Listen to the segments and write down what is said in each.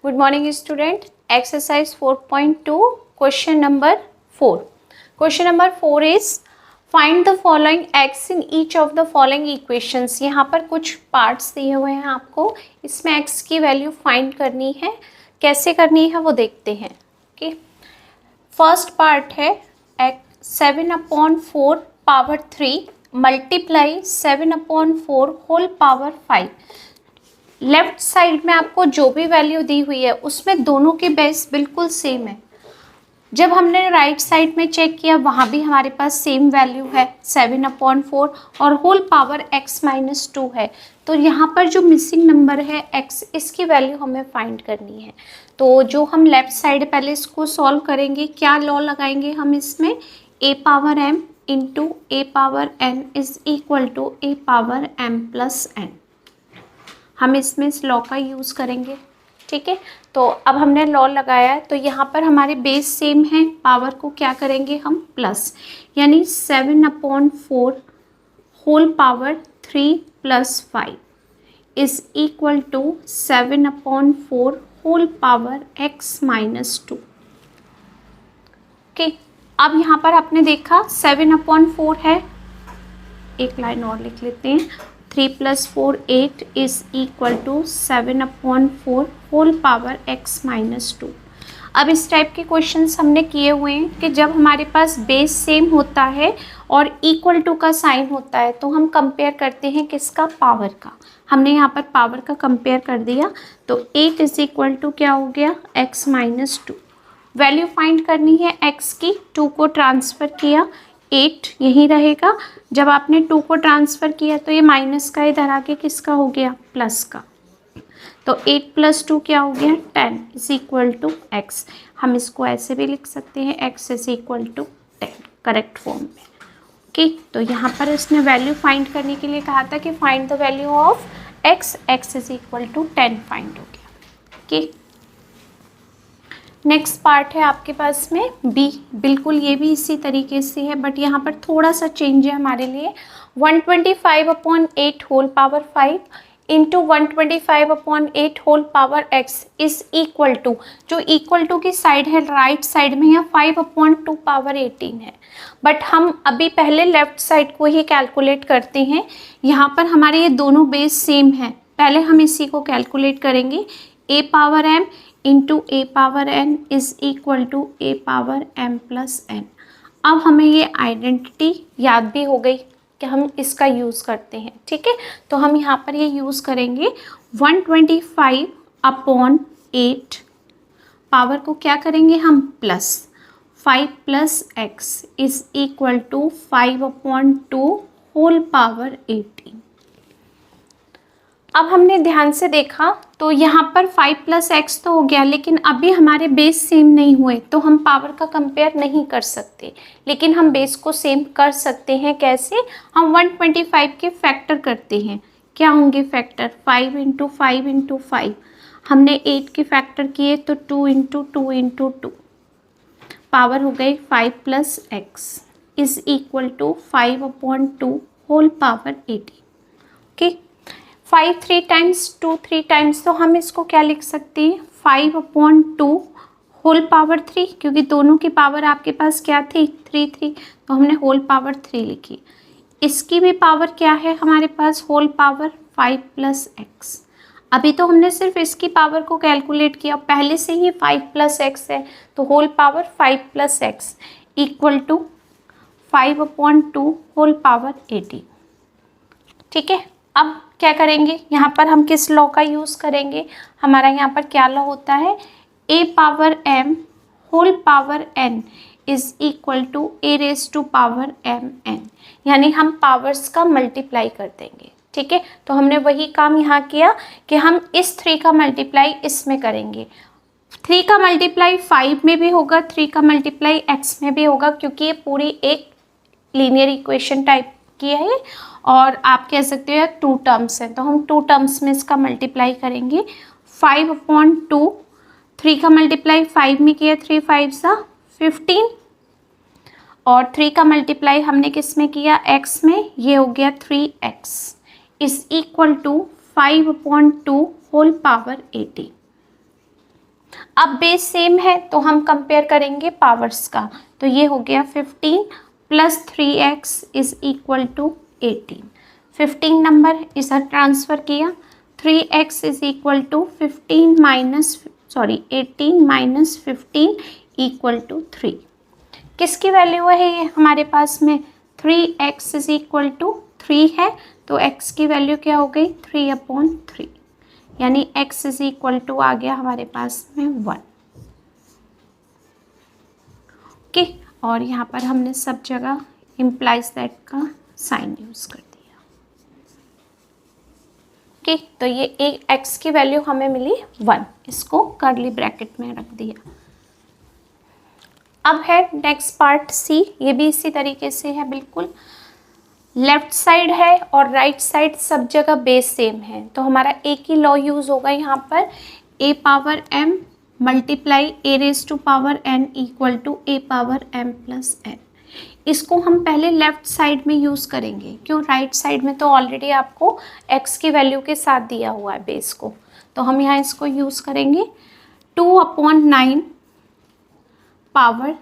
Good morning student. Exercise 4.2 question number 4. Question number 4 is find the following x in each of the following equations. यहाँ पर कुछ parts दिए हुए हैं आपको, इसमें x की वैल्यू फाइंड करनी है. कैसे करनी है वो देखते हैं. ओके, फर्स्ट पार्ट है 7/4 power 3 multiply 7/4 whole power 5. Left side में आपको जो भी वैल्यू दी हुई है उसमें दोनों के बेस बिल्कुल सेम है. जब हमने राइट साइड में चेक किया वहाँ भी हमारे पास सेम वैल्यू है 7/4 और होल पावर x-2 है. तो यहाँ पर जो मिसिंग नंबर है x, इसकी वैल्यू हमें फाइंड करनी है. तो जो हम लेफ्ट साइड पहले इसको सॉल्व करेंगे, क्या लॉ लगाएंगे हम इसमें, a power m into a power n is equal to a power m plus n. हम इसमें इस लॉ का यूज़ करेंगे. ठीक है, तो अब हमने लॉ लगाया है तो यहाँ पर हमारे बेस सेम है, पावर को क्या करेंगे हम प्लस, यानी 7/4 whole power 3 plus 5 is equal to 7/4 whole power x-2. Okay, अब यहाँ पर आपने देखा 7/4 है, एक लाइन और लिख लेते हैं, 3 + 4 8 is equal to 7/4 whole power x-2. अब इस टाइप के क्वेश्चंस हमने किए हुए हैं कि जब हमारे पास बेस सेम होता है और इक्वल टू का साइन होता है तो हम कंपेयर करते हैं किसका, पावर का. हमने यहाँ पर पावर का कंपेयर कर दिया तो 8 इज इक्वल टू क्या हो गया, x-2. वैल्यू फाइंड करनी है x की, 2 को ट्रांसफ़र किया, 8 यहीं रहेगा. जब आपने 2 को ट्रांसफ़र किया तो ये माइनस का इधर आके किसका हो गया, प्लस का. तो 8 + 2 क्या हो गया, 10 इज इक्वल टू x. हम इसको ऐसे भी लिख सकते हैं, x is equal to 10 correct form में. ओके, तो यहाँ पर इसने वैल्यू फाइंड करने के लिए कहा था कि find the value of x, x is equal to 10 find हो गया. ओके, नेक्स्ट पार्ट है आपके पास में b. बिल्कुल ये भी इसी तरीके से है बट यहाँ पर थोड़ा सा चेंज है हमारे लिए. 125/8 whole power 5 into 125/8 whole power x is equal to, जो इक्वल टू की साइड है राइट साइड में यहाँ 5/2 पावर 18 है. बट हम अभी पहले लेफ्ट साइड को ही कैलकुलेट करते हैं. यहाँ पर हमारे ये दोनों बेस सेम है, पहले हम इसी को कैलकुलेट करेंगे. a power m into a power n is equal to a power m plus n. अब हमें ये आइडेंटिटी याद भी हो गई कि हम इसका यूज़ करते हैं. ठीक है, तो हम यहाँ पर ये यूज़ करेंगे 125/8 पावर को क्या करेंगे हम plus 5 + x is equal to 5/2 whole power 18. अब हमने ध्यान से देखा तो यहाँ पर 5 + x तो हो गया, लेकिन अभी हमारे बेस सेम नहीं हुए तो हम पावर का कंपेयर नहीं कर सकते. लेकिन हम बेस को सेम कर सकते हैं. कैसे, हम 125 के फैक्टर करते हैं. क्या होंगे फैक्टर, 5 × 5 × 5. हमने 8 के फैक्टर किए तो 2 × 2 × 2 पावर हो गई 5 + x is equal to 5/2 whole power 18. Okay, 5 3 times 2 3 times, तो हम इसको क्या लिख सकते हैं, 5/2 होल पावर 3, क्योंकि दोनों की पावर आपके पास क्या थी, 3 3, तो हमने होल पावर 3 लिखी. इसकी भी पावर क्या है हमारे पास, होल पावर 5 + x. अभी तो हमने सिर्फ इसकी पावर को कैलकुलेट किया, पहले से ही 5 + x है तो whole power 5 + x equal to 5/2 whole power 80. ठीक है, अब क्या करेंगे, यहाँ पर हम किस लॉ का यूज़ करेंगे, हमारा यहाँ पर क्या लॉ होता है, a power m whole power n is equal to a⁻⁴ mn. यानी हम पावर्स का मल्टीप्लाई कर देंगे. ठीक है, तो हमने वही काम यहाँ किया कि हम इस 3 का मल्टीप्लाई इसमें करेंगे. 3 का मल्टीप्लाई 5 में भी होगा, 3 का मल्टीप्लाई x में भी होगा, क्योंकि ये पूरी एक लीनियर इक्वेशन टाइप की है और आप कह सकते हो 2 टर्म्स हैं, तो हम 2 टर्म्स में इसका मल्टीप्लाई करेंगे. 5/2, 3 का मल्टीप्लाई 5 में किया, 3 5 = 15 और 3 का मल्टीप्लाई हमने किस में किया, x में, ये हो गया 3x is equal to 5/2 whole power 80. अब बेस सेम है तो हम कंपेयर करेंगे पावर्स का, तो ये हो गया 15 plus 3x is equal to 18। 15 number इधर ट्रांसफ़र किया, 3x is equal to 18 minus 15 equal to 3। किसकी वैल्यू है ये हमारे पास में? 3x इज इक्वल टू 3 है, तो x की वैल्यू क्या हो गई? 3/3, यानी x इज इक्वल टू आ गया हमारे पास में 1। ओके, और यहाँ पर हमने सब जगह इम्प्लाइज दैट का साइन यूज़ कर दिया। ओके, तो ये एक x की वैल्यू हमें मिली 1, इसको कर्ली ब्रैकेट में रख दिया। अब है नेक्स्ट पार्ट C, ये भी इसी तरीके से है बिल्कुल। लेफ्ट साइड है और राइट साइड सब जगह बेस सेम है, तो हमारा एक ही लॉ यूज़ होगा यहाँ पर, a power m multiply a raise to power n equal to a power m plus n। इसको हम पहले लेफ्ट साइड में यूज़ करेंगे, क्यों? राइट साइड में तो ऑलरेडी आपको x की वैल्यू के साथ दिया हुआ है बेस को, तो हम यहाँ इसको यूज़ करेंगे। 2/9 power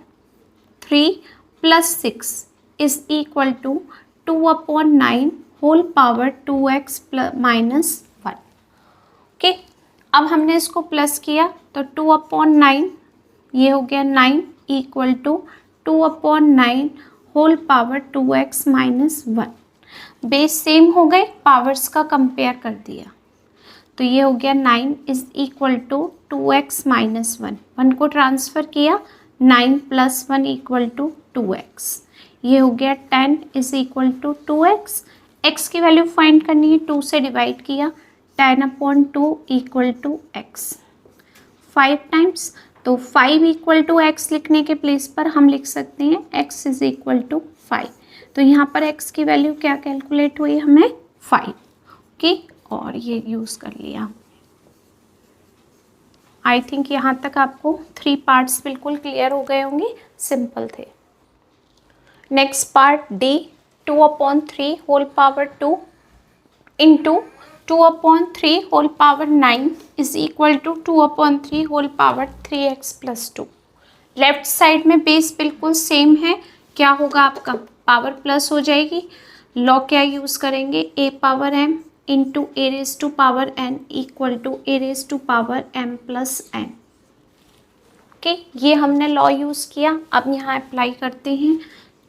3 plus 6 is equal to 2/9 whole power 2x minus 1। Okay, अब हमने इसको प्लस किया तो 2/9 ये हो गया 9 equal to 2/9 whole power 2x minus 1। Base same हो गए, पावर्स का कंपेयर कर दिया, तो ये हो गया 9 is equal to 2x minus 1। 1 को ट्रांसफ़र किया, 9 प्लस 1 इक्वल टू 2x, ये हो गया 10 is equal to 2x। x की वैल्यू फाइंड करनी है, 2 से डिवाइड किया, 10/2 इक्वल टू x 5 टाइम्स, तो 5 इक्वल टू x लिखने के प्लेस पर हम लिख सकते हैं x इज इक्वल टू 5। तो यहाँ पर x की वैल्यू क्या कैलकुलेट हुई हमें? 5। ओके, और ये यूज़ कर लिया। आई थिंक यहाँ तक आपको 3 पार्ट्स बिल्कुल क्लियर हो गए होंगे, सिंपल थे। Next part D, 2/3 whole power 2 into 2/3 whole power 9 is equal to 2/3 whole power 3x plus 2। Left side में बेस बिल्कुल सेम है, क्या होगा आपका? पावर प्लस हो जाएगी। लॉ क्या यूज़ करेंगे? a power m into a raise to power n equal to a raise to power m plus n। Okay, ये हमने लॉ यूज़ किया, अब यहाँ अप्लाई करते हैं।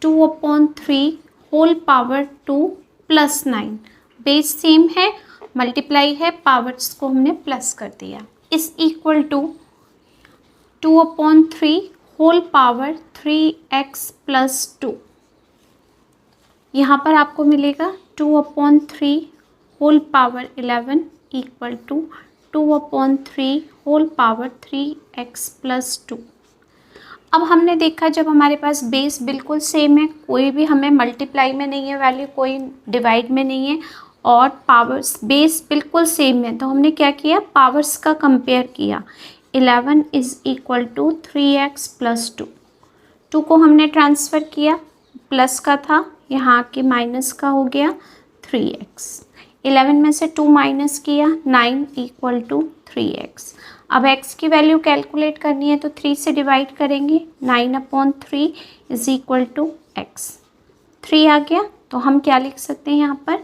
2/3 whole power 2 plus 9, base same है, मल्टीप्लाई है, पावर्स को हमने प्लस कर दिया, इस equal to 2/3 whole power 3x plus 2। यहाँ पर आपको मिलेगा 2/3 whole power 11 equal to 2/3 whole power 3x plus 2। अब हमने देखा जब हमारे पास बेस बिल्कुल सेम है, कोई भी हमें मल्टीप्लाई में नहीं है वैल्यू, कोई डिवाइड में नहीं है, और पावर्स बेस बिल्कुल सेम है, तो हमने क्या किया? पावर्स का कंपेयर किया। 11 is equal to 3x plus 2। 2 को हमने ट्रांसफ़र किया, प्लस का था, यहाँ के माइनस का हो गया 3x। 11 में से 2 माइनस किया, 9 इक्वल टू 3x। अब x की वैल्यू कैलकुलेट करनी है तो 3 से डिवाइड करेंगे, 9/3 इज इक्वल टू x। 3 आ गया, तो हम क्या लिख सकते हैं यहाँ पर?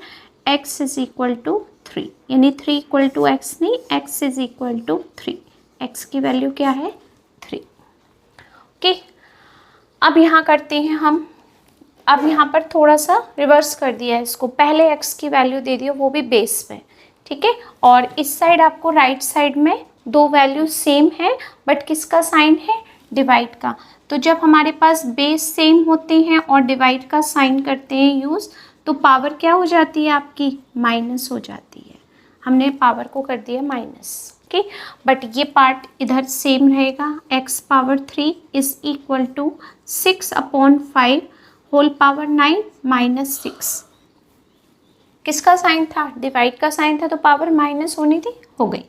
x इज इक्वल टू 3, यानी 3 इक्वल टू x नहीं, x is equal to 3। x की वैल्यू क्या है? 3। ओके, अब यहाँ करते हैं हम, अब यहाँ पर थोड़ा सा रिवर्स कर दिया है इसको, पहले x की वैल्यू दे दियो, वो भी बेस में, ठीक है। और इस साइड आपको राइट साइड में दो वैल्यू सेम है, बट किसका साइन है? डिवाइड का। तो जब हमारे पास बेस सेम होते हैं और डिवाइड का साइन करते हैं यूज़, तो पावर क्या हो जाती है आपकी? माइनस हो जाती है। हमने पावर को कर दिया माइनस, ओके। बट ये पार्ट इधर सेम रहेगा, x power 3 is equal to 6/5 whole power 9 minus 6। किसका साइन था? डिवाइड का साइन था, तो पावर माइनस होनी थी, हो गई।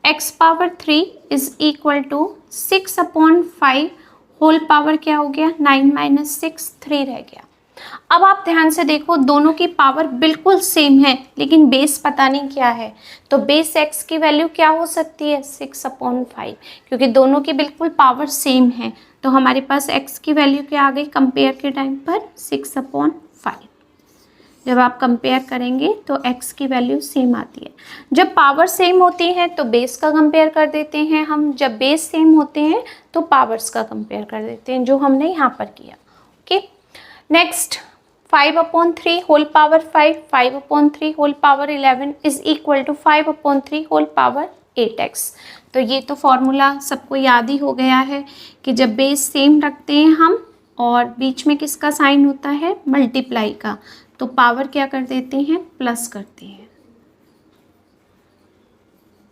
x power 3 is equal to 6/5 whole power क्या हो गया? 9 माइनस 6, 3 रह गया। अब आप ध्यान से देखो, दोनों की पावर बिल्कुल सेम है लेकिन बेस पता नहीं क्या है। तो बेस x की वैल्यू क्या हो सकती है? 6/5, क्योंकि दोनों की बिल्कुल पावर सेम है। तो हमारे पास x की वैल्यू क्या आ गई कंपेयर के टाइम पर? 6/5। जब आप कंपेयर करेंगे तो x की वैल्यू सेम आती है। जब पावर सेम होती है तो बेस का कंपेयर कर देते हैं हम, जब बेस सेम होते हैं तो पावर्स का कंपेयर कर देते हैं, जो हमने यहाँ पर किया। Okay, next 5/3 whole power 5, 5/3 whole power 11 is equal to 5/3 whole power 8x। तो ये तो फॉर्मूला सबको याद ही हो गया है कि जब बेस सेम रखते हैं हम और बीच में किसका साइन होता है? मल्टीप्लाई का, तो पावर क्या कर देते हैं? प्लस करते हैं।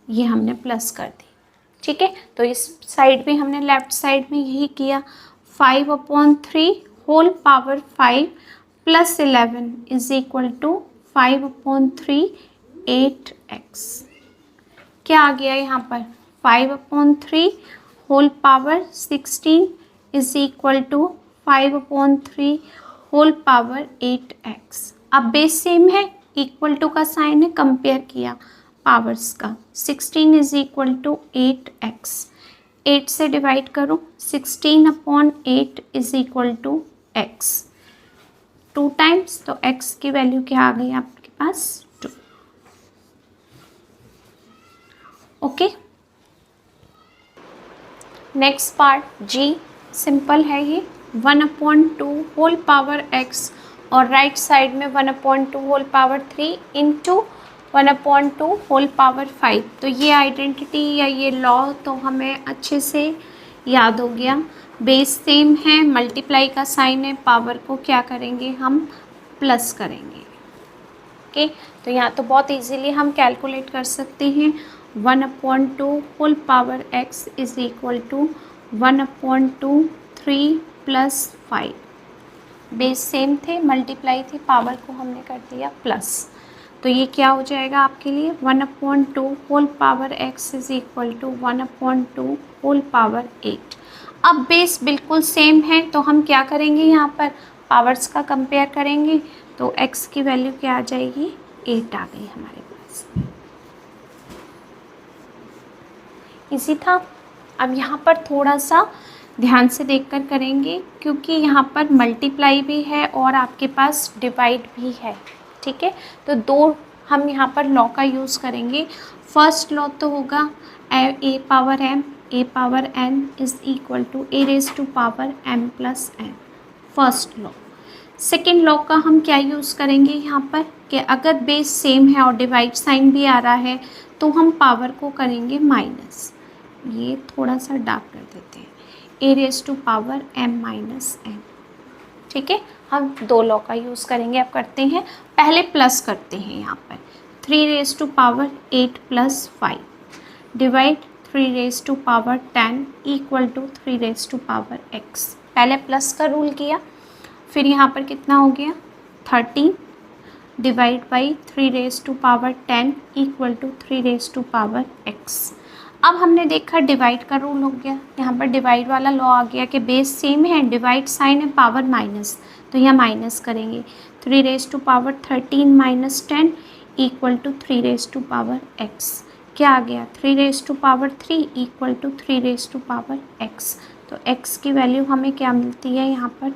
ये हमने प्लस कर दी, ठीक है। तो इस साइड में हमने लेफ्ट साइड में यही किया। 5/3 whole power 5 plus 11 is equal to 5/3 8x। क्या आ गया यहाँ पर? 5/3 whole power 16 is equal to 5/3 whole power 8x। अब बेस सेम है, इक्वल टू का साइन है, कंपेयर किया पावर्स का। 16 इज इक्वल टू 8x, 8 से डिवाइड करो, 16/8 is equal to x, 2 times, तो x की वैल्यू क्या आ गई आपके पास? 2। Okay, next part G, simple है ये। 1/2 होल पावर x और राइट साइड में 1/2 whole power 3 into 1/2 whole power 5। तो ये आइडेंटिटी या ये लॉ तो हमें अच्छे से याद हो गया। बेस सेम है, मल्टीप्लाई का साइन है, पावर को क्या करेंगे हम? प्लस करेंगे। ओके, तो यहाँ तो बहुत इजीली हम कैलकुलेट कर सकते हैं। 1/2 whole power x is equal to 1/2 3 + 5। Base same थे, मल्टीप्लाई थी, पावर को हमने कर दिया प्लस। तो ये क्या हो जाएगा आपके लिए? 1/2 whole power x is equal to 1/2 whole power 8। अब बेस बिल्कुल सेम है तो हम क्या करेंगे? यहाँ पर पावर्स का कंपेयर करेंगे। तो x की वैल्यू क्या आ जाएगी? 8 आ गई हमारे पास। इसी था। अब यहाँ पर थोड़ा सा ध्यान से देखकर करेंगे क्योंकि यहाँ पर मल्टीप्लाई भी है और आपके पास डिवाइड भी है, ठीक है। तो दो हम यहाँ पर लॉ का यूज़ करेंगे। फर्स्ट लॉ तो होगा a power m a power n is equal to a raise to power m plus n, first law. Second law का हम क्या यूज़ करेंगे यहाँ पर कि अगर बेस सेम है और डिवाइड साइन भी आ रहा है तो हम पावर को करेंगे माइनस। ये थोड़ा सा डार्क कर देते हैं, a raise to power m minus n, ठीक है। हम दो लॉ का यूज़ करेंगे। अब करते हैं, पहले प्लस करते हैं यहाँ पर। 3 raise to power 8 + 5 divide 3 raise to power 10 equal to 3 raise to power x। पहले प्लस का रूल किया, फिर यहाँ पर कितना हो गया? 13 divide by 3 raise to power 10 equal to 3 raise to power x। अब हमने देखा डिवाइड का रूल हो गया, यहाँ पर डिवाइड वाला लॉ आ गया कि बेस सेम है, डिवाइड साइन है, पावर माइनस, तो यहाँ माइनस करेंगे। 3 raise to power 13 - 10 equal to 3 raise to power x। क्या आ गया? 3 raise to power 3 equal to 3 raise to power x। तो x की वैल्यू हमें क्या मिलती है यहाँ पर?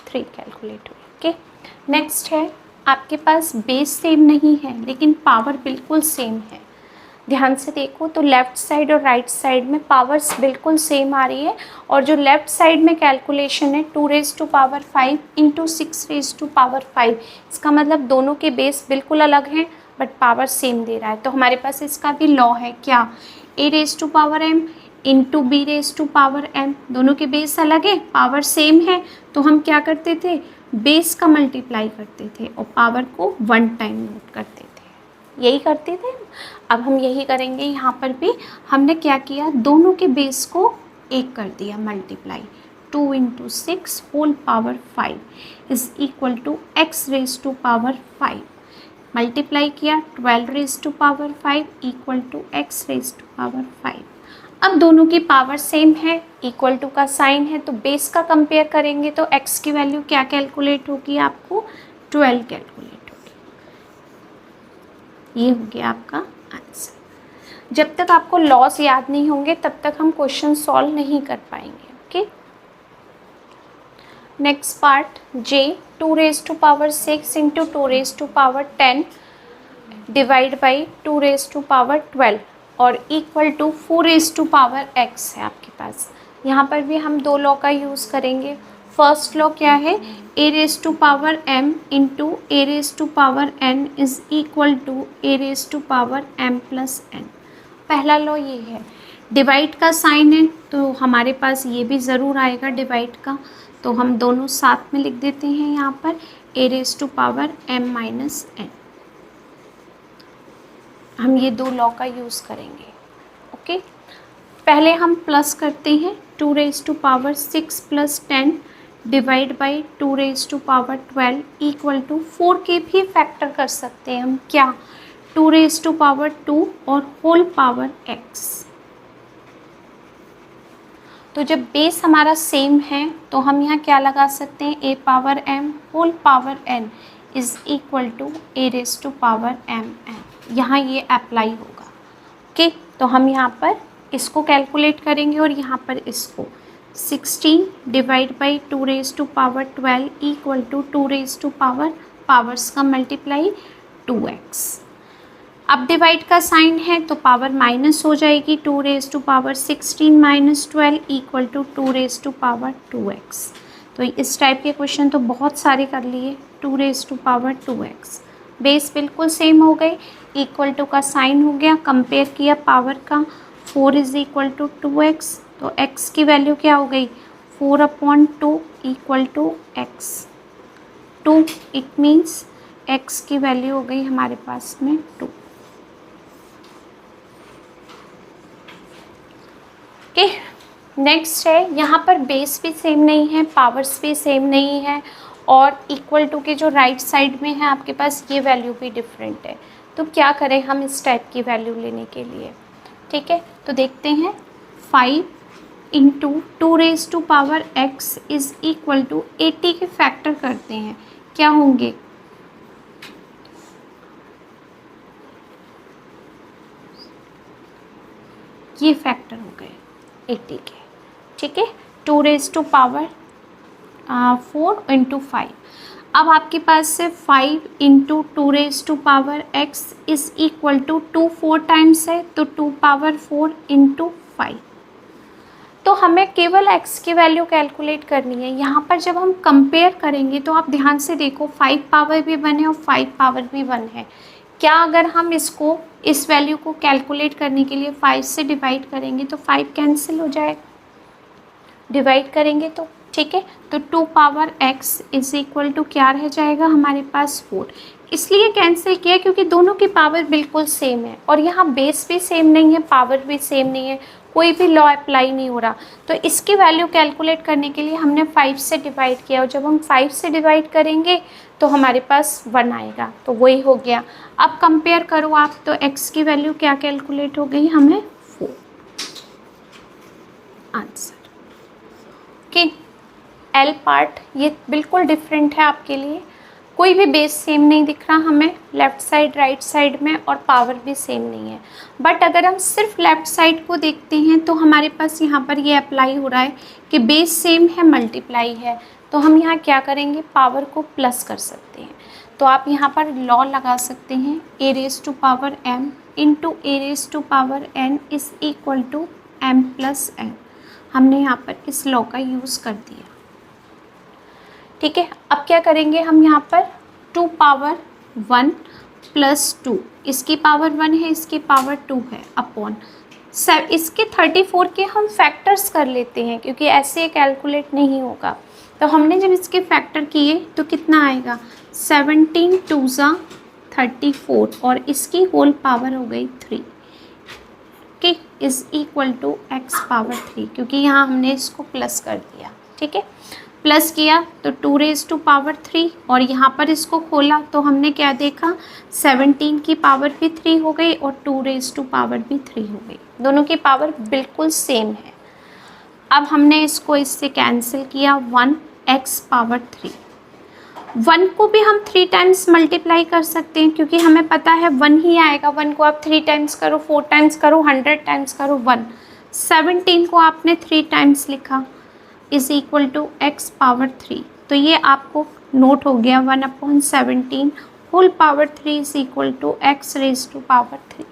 3 कैलकुलेट हुई। ओके, नेक्स्ट है आपके पास बेस सेम नहीं है लेकिन पावर बिल्कुल सेम है। ध्यान से देखो तो लेफ़्ट साइड और राइट साइड में पावर्स बिल्कुल सेम आ रही है और जो लेफ़्ट साइड में कैलकुलेशन है 2 raise to power 5 into 6 raise to power 5, इसका मतलब दोनों के बेस बिल्कुल अलग हैं बट पावर सेम दे रहा है। तो हमारे पास इसका भी लॉ है क्या? a raise to power m into b raise to power n। दोनों के बेस अलग है, पावर सेम है, तो हम क्या करते थे? बेस का मल्टीप्लाई करते थे और पावर को 1 टाइम नोट करते थे, यही करते थे। अब हम यही करेंगे यहाँ पर भी। हमने क्या किया? दोनों के बेस को 1 कर दिया multiply. 2 × 6 whole power 5 is equal to x raise to power 5। Multiply किया 12 raise to power 5 equal to x raise to power 5। अब दोनों की पावर सेम है, इक्वल टू का साइन है, तो बेस का कंपेयर करेंगे तो x की वैल्यू क्या कैलकुलेट होगी, आपको 12 कैलकुलेट होगी। ये हो गया आपका आंसर। जब तक आपको लॉस याद नहीं होंगे तब तक हम क्वेश्चन सॉल्व नहीं कर पाएंगे। Okay, next part J 2 raise to power 6 into 2 raise to power 10 divide by 2 raise to power 12 और equal to 4 raise to power x है आपके पास। यहाँ पर भी हम दो लॉ का यूज़ करेंगे। फर्स्ट लॉ क्या है, a raise to power m into a raise to power n is equal to a raise to power m plus n। पहला लॉ ये है, डिवाइड का साइन है तो हमारे पास ये भी ज़रूर आएगा डिवाइड का, तो हम दोनों साथ में लिख देते हैं यहाँ पर a raise to power m minus n। हम ये दो लॉ का यूज़ करेंगे। ओके, पहले हम प्लस करते हैं 2 raise to power 6 plus 10 divide by 2 raise to power 12 equal to 4 के भी फैक्टर कर सकते हैं हम, क्या 2 रेज टू पावर 2 और होल पावर x। तो जब बेस हमारा सेम है तो हम यहाँ क्या लगा सकते हैं, a power m whole power n is equal to a raise to power m n। यहाँ ये अप्लाई होगा। ओके, तो हम यहाँ पर इसको कैलकुलेट करेंगे और यहाँ पर इसको 16 divide by 2 raise to power 12 equal to 2 raise to power powers का मल्टीप्लाई 2x। अब डिवाइड का साइन है तो पावर माइनस हो जाएगी, 2 raise to power 16 minus 12 equal to 2 raise to power 2x। तो इस टाइप के क्वेश्चन तो बहुत सारे कर लिए। 2 raise to power 2x, base बिल्कुल सेम हो गए, इक्वल टू का साइन हो गया, कंपेयर किया पावर का, 4 इज इक्वल टू 2x, तो x की वैल्यू क्या हो गई 4/2 equal to x 2, it means x की वैल्यू हो गई हमारे पास में 2। ओके, नेक्स्ट है, यहाँ पर बेस भी सेम नहीं है, पावर्स भी सेम नहीं है और इक्वल टू के जो राइट साइड में है आपके पास ये वैल्यू भी डिफरेंट है। तो क्या करें हम इस टाइप की वैल्यू लेने के लिए, ठीक है। तो देखते हैं 5 into 2 raise to power x is equal to 80 के फैक्टर करते हैं, क्या होंगे, ये फैक्टर हो गए 80 के, ठीक है। 2 रेज टू पावर 4 इंटू 5। अब आपके पास से 5 into 2 raise to power x is equal to 2 4 times है तो 2 पावर 4 इंटू 5। तो हमें केवल x की वैल्यू कैलकुलेट करनी है। यहाँ पर जब हम कंपेयर करेंगे तो आप ध्यान से देखो 5 पावर भी 1 है और 5 पावर भी 1 है। क्या अगर हम इसको इस वैल्यू को कैलकुलेट करने के लिए 5 से डिवाइड करेंगे तो 5 कैंसिल हो जाएगा, डिवाइड करेंगे तो, ठीक है। तो 2 power x is equal to क्या रह जाएगा हमारे पास 4। इसलिए कैंसिल किया क्योंकि दोनों की पावर बिल्कुल सेम है और यहाँ बेस भी सेम नहीं है, पावर भी सेम नहीं है, कोई भी लॉ अप्लाई नहीं हो रहा। तो इसकी वैल्यू कैलकुलेट करने के लिए हमने 5 से डिवाइड किया और जब हम 5 से डिवाइड करेंगे तो हमारे पास 1 आएगा, तो वही हो गया। अब कंपेयर करो आप, तो x की वैल्यू क्या कैलकुलेट हो गई हमें 4, आंसर। ओके, L पार्ट ये बिल्कुल डिफरेंट है आपके लिए, कोई भी बेस सेम नहीं दिख रहा हमें लेफ़्ट साइड राइट साइड में और पावर भी सेम नहीं है। बट अगर हम सिर्फ लेफ़्ट साइड को देखते हैं तो हमारे पास यहाँ पर ये अप्लाई हो रहा है कि बेस सेम है मल्टीप्लाई है, तो हम यहाँ क्या करेंगे पावर को प्लस कर सकते हैं। तो आप यहाँ पर लॉ लगा सकते हैं a raise to power m into a raise to power n is equal to m plus n। हमने यहाँ पर इस लॉ का यूज़ कर दिया, ठीक है। अब क्या करेंगे हम यहाँ पर 2 पावर 1 प्लस 2, इसकी पावर 1 है इसकी पावर 2 है अपॉन इसके 34 के हम फैक्टर्स कर लेते हैं क्योंकि ऐसे कैलकुलेट नहीं होगा। तो हमने जब इसके फैक्टर किए तो कितना आएगा 17 2 34 और इसकी होल पावर हो गई 3, okay, is equal to x power 3 क्योंकि यहाँ हमने इसको प्लस कर दिया, ठीक है। प्लस किया तो 2⁻³ और यहाँ पर इसको खोला तो हमने क्या देखा 17 की पावर भी 3 हो गई और 2⁻³ भी 3 हो गई, दोनों की पावर बिल्कुल सेम है। अब हमने इसको इससे कैंसिल किया 1x⁻³ 1 को भी हम 3 टाइम्स मल्टीप्लाई कर सकते हैं क्योंकि हमें पता है 1 ही आएगा। 1 को आप 3 टाइम्स करो, 4 टाइम्स करो, 100 टाइम्स करो 1। 17 को आपने 3 टाइम्स लिखा इज इक्वल टू x⁻³ तो ये आपको नोट हो गया 1/17 whole power 3 is equal to x⁻³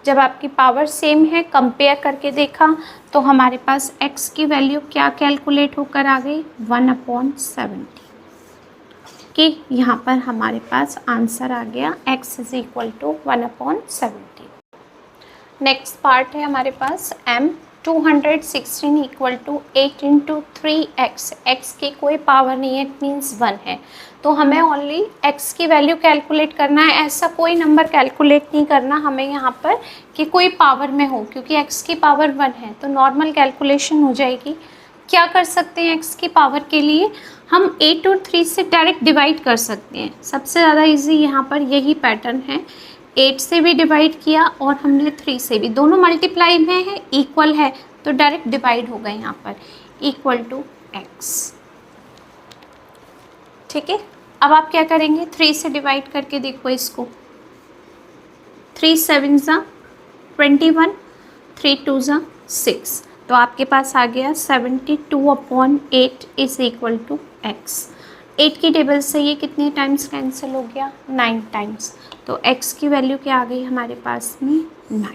जब आपकी पावर सेम है कंपेयर करके देखा तो हमारे पास x की वैल्यू क्या कैलकुलेट होकर आ गई 1/17 कि यहाँ पर हमारे पास आंसर आ गया x is equal to 1/17। Next part है हमारे पास m 216 equal to 8 into 3x। x की कोई पावर नहीं है, इट मीन्स 1 है, तो हमें ओनली x की वैल्यू कैलकुलेट करना है। ऐसा कोई नंबर कैलकुलेट नहीं करना हमें यहाँ पर कि कोई पावर में हो, क्योंकि x की पावर 1 है तो नॉर्मल कैलकुलेशन हो जाएगी। क्या कर सकते हैं x की पावर के लिए, हम 8 और 3 से डायरेक्ट डिवाइड कर सकते हैं। सबसे ज़्यादा इजी यहाँ पर यही पैटर्न है, 8 से भी डिवाइड किया और हमने 3 से भी, दोनों मल्टीप्लाई में है, इक्वल है तो डायरेक्ट डिवाइड हो गए यहाँ पर इक्वल टू x। ठीक है, अब आप क्या करेंगे 3 से डिवाइड करके देखो इसको, 3 7 ज़ा 21, 3 2 ज़ा 6 तो आपके पास आ गया 72/8 इज इक्वल टू x। 8 की टेबल से ये कितने टाइम्स कैंसिल हो गया 9 टाइम्स, तो x की वैल्यू क्या आ गई हमारे पास में 9।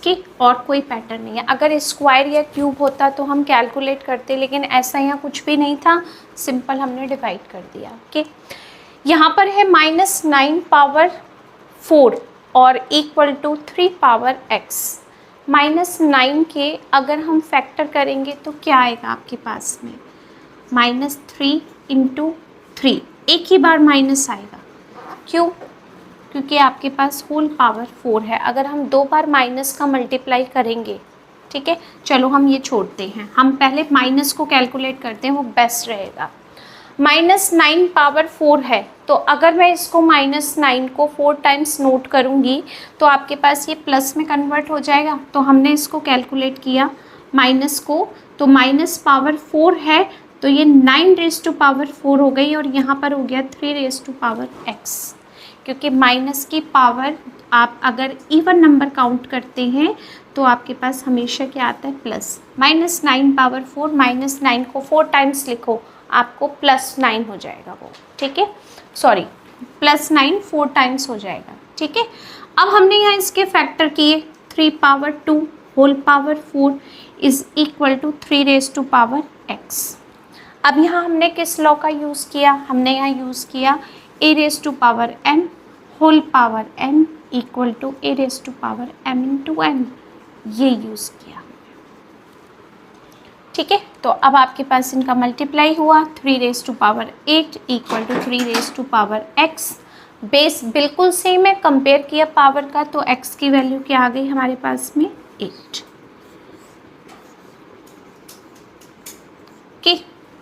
ठीक, और कोई पैटर्न नहीं है। अगर स्क्वायर या क्यूब होता तो हम कैलकुलेट करते, लेकिन ऐसा यहाँ कुछ भी नहीं था, सिंपल हमने डिवाइड कर दिया। ओके, यहाँ पर है -9 पावर 4 और इक्वल टू 3 पावर x। -9 के अगर हम फैक्टर करेंगे तो क्या आएगा आपके पास में -3 इंटू 3, एक ही बार माइनस आएगा। क्यों? क्योंकि आपके पास होल पावर 4 है। अगर हम 2 बार माइनस का मल्टीप्लाई करेंगे, ठीक है, चलो हम ये छोड़ते हैं, हम पहले माइनस को कैलकुलेट करते हैं, वो बेस्ट रहेगा। -9 पावर 4 है तो अगर मैं इसको -9 को 4 टाइम्स नोट करूँगी तो आपके पास ये प्लस में कन्वर्ट हो जाएगा। तो हमने इसको कैलकुलेट किया माइनस को, तो माइनस पावर 4 है तो ये 9⁻⁴ हो गई और यहाँ पर हो गया 3⁻x, क्योंकि माइनस की पावर आप अगर इवन नंबर काउंट करते हैं तो आपके पास हमेशा क्या आता है प्लस। -9 पावर 4, -9 को 4 टाइम्स लिखो आपको +9 हो जाएगा वो, ठीक है, सॉरी +9 4 टाइम्स हो जाएगा। ठीक है, अब हमने यहाँ इसके फैक्टर किए, 3 power 2 whole power 4 is equal to 3⁻x। अब यहाँ हमने किस लॉ का यूज़ किया, हमने यहाँ यूज़ किया a⁻m whole power n equal to a⁻m into n, ये यूज़ किया। ठीक है, तो अब आपके पास इनका मल्टीप्लाई हुआ 3⁸ इक्वल टू 3⁻x। बेस बिल्कुल सेम है, कंपेयर किया पावर का तो x की वैल्यू क्या आ गई हमारे पास में 8। ओके,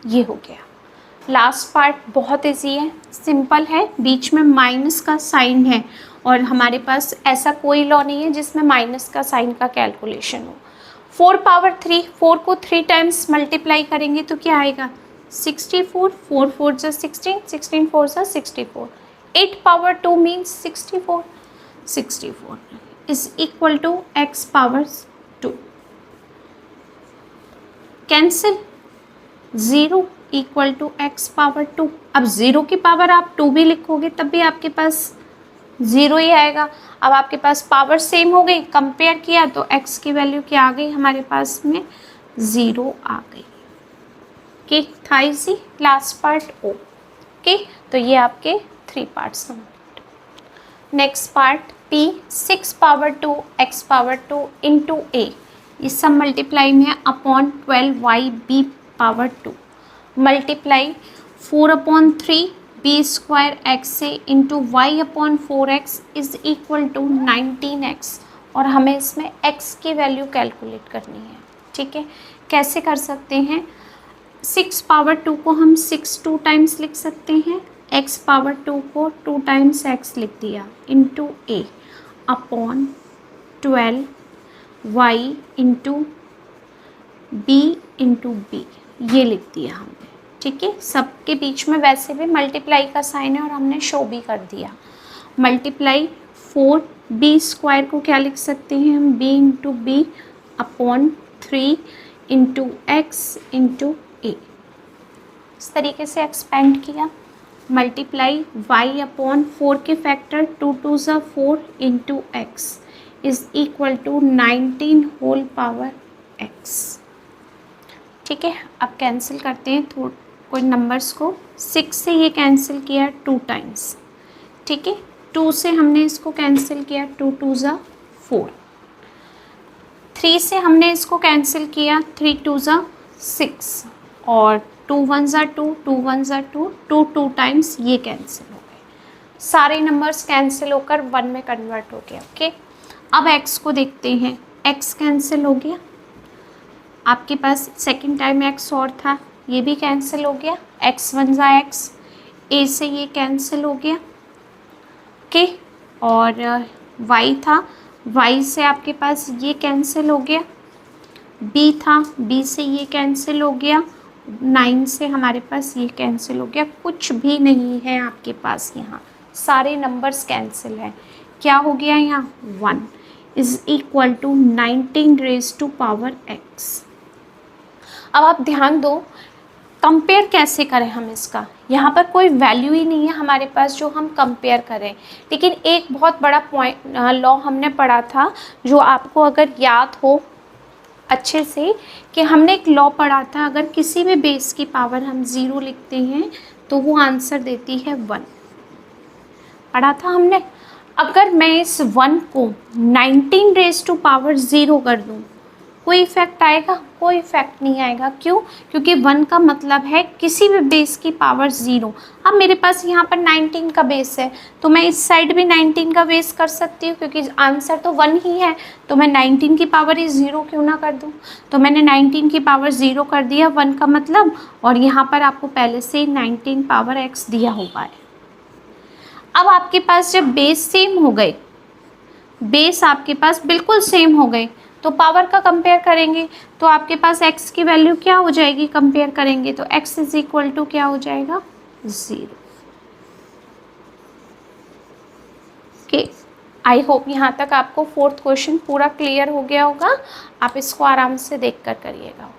ये हो गया। लास्ट पार्ट बहुत इजी है, सिंपल है, बीच में माइनस का साइन है और हमारे पास ऐसा कोई लॉ नहीं है जिसमें माइनस का साइन का कैलकुलेशन हो। 4 पावर 3, 4 को 3 टाइम्स मल्टीप्लाई करेंगे तो क्या आएगा 64, 4 4 जा 16, 16 4 जा 64, 8 power 2 means 64, 64 is equal to x power 2, cancel, 0 equal to x power 2। अब 0 की पावर आप 2 भी लिखोगे तब भी आपके पास 0 ही आएगा। अब आपके पास पावर सेम हो गई, कंपेयर किया तो x की वैल्यू क्या आ गई हमारे पास में 0 आ गई। ओके, था easy. Last part O. Okay, तो ये आपके 3 पार्ट्स हैं। Next part p 6 power 2 x power 2 into a, ये सब मल्टीप्लाई में है upon 12y power 2 multiply 4/3 b² x से into y/4x is equal to 19x, और हमें इसमें x की वैल्यू कैलकुलेट करनी है। ठीक है, कैसे कर सकते हैं, 6 पावर 2 को हम 6 2 टाइम्स लिख सकते हैं, x पावर 2 को 2 टाइम्स x लिख दिया into a upon 12 y into b into b, ये लिख दिया हमने। ठीक है, सबके बीच में वैसे भी मल्टीप्लाई का साइन है और हमने शो भी कर दिया। मल्टीप्लाई 4b स्क्वायर को क्या लिख सकते हैं हम, b into B upon 3 into X into A. इस तरीके से एक्सपेंड किया। मल्टीप्लाई y अपॉन 4 के फैक्टर 2 2 ज़ा 4 into x is equal to 19 whole power x। ठीक है, अब कैंसिल करते हैं कोई नंबर्स को। 6 से ये कैंसिल किया 2 टाइम्स। ठीक है, 2 से हमने इसको कैंसिल किया 2 2 ज़ा 4। 3 से हमने इसको कैंसिल किया 3 2 ज़ा 6 और 2 1 ज़ा 2 2 1 ज़ा 2 2 2 टाइम्स ये कैंसिल हो गए। सारे नंबर्स कैंसिल होकर 1 में कन्वर्ट हो गया। ओके, अब x को देखते हैं। x कैंसिल हो गया, आपके पास सेकंड टाइम x और था, ये भी कैंसिल हो गया। x 1 ज़ा x, a से ये कैंसिल हो गया। ओके, और y था, y से आपके पास ये कैंसिल हो गया। b था, b से ये कैंसिल हो गया। 9 से हमारे पास ये कैंसिल हो गया। कुछ भी नहीं है आपके पास, यहाँ सारे नंबर्स कैंसिल हैं। क्या हो गया यहाँ, 1 is equal to 19 raise to power x। अब आप ध्यान दो, कंपेयर कैसे करें हम इसका। यहाँ पर कोई वैल्यू ही नहीं है हमारे पास जो हम कंपेयर करें, लेकिन एक बहुत बड़ा पॉइंट लॉ हमने पढ़ा था, जो आपको अगर याद हो अच्छे से, कि हमने एक लॉ पढ़ा था, अगर किसी भी बेस की पावर हम 0 लिखते हैं तो वो आंसर देती है 1। पढ़ा था हमने। अगर मैं इस 1 को 19 रेज़ टू पावर 0 कर दूँ, कोई इफ़ेक्ट आएगा? कोई इफ़ेक्ट नहीं आएगा। क्यों? क्योंकि 1 का मतलब है किसी भी बेस की पावर 0। अब मेरे पास यहाँ पर 19 का बेस है, तो मैं इस साइड भी 19 का बेस कर सकती हूँ, क्योंकि आंसर तो 1 ही है। तो मैं 19 की पावर ही 0 क्यों ना कर दूँ। तो मैंने 19 की पावर 0 कर दिया, 1 का मतलब, और यहाँ पर आपको पहले से 19 पावर x दिया हुआ है। अब आपके पास जब बेस सेम हो गए, बेस आपके पास बिल्कुल सेम हो गए, तो पावर का कंपेयर करेंगे तो आपके पास x की वैल्यू क्या हो जाएगी, कंपेयर करेंगे तो x इज़ इक्वल टू क्या हो जाएगा, 0। ओके, आई होप यहाँ तक आपको 4th क्वेश्चन पूरा क्लियर हो गया होगा। आप इसको आराम से देख कर करिएगा।